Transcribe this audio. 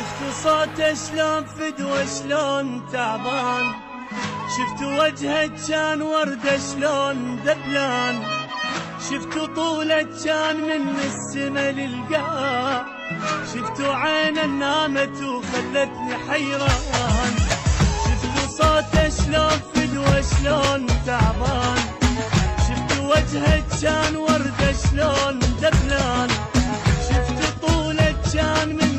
شفت صوته شلون فدوة شلون تعبان، شفت وجهه كان وردة شلون دبلان، شفت طوله كان من السما للقاع، شفت عينه نامت وخلتني حيران. شفت صوته شلون فدوة شلون تعبان، شفت وجهه كان وردة شلون دبلان، شفت طوله كان من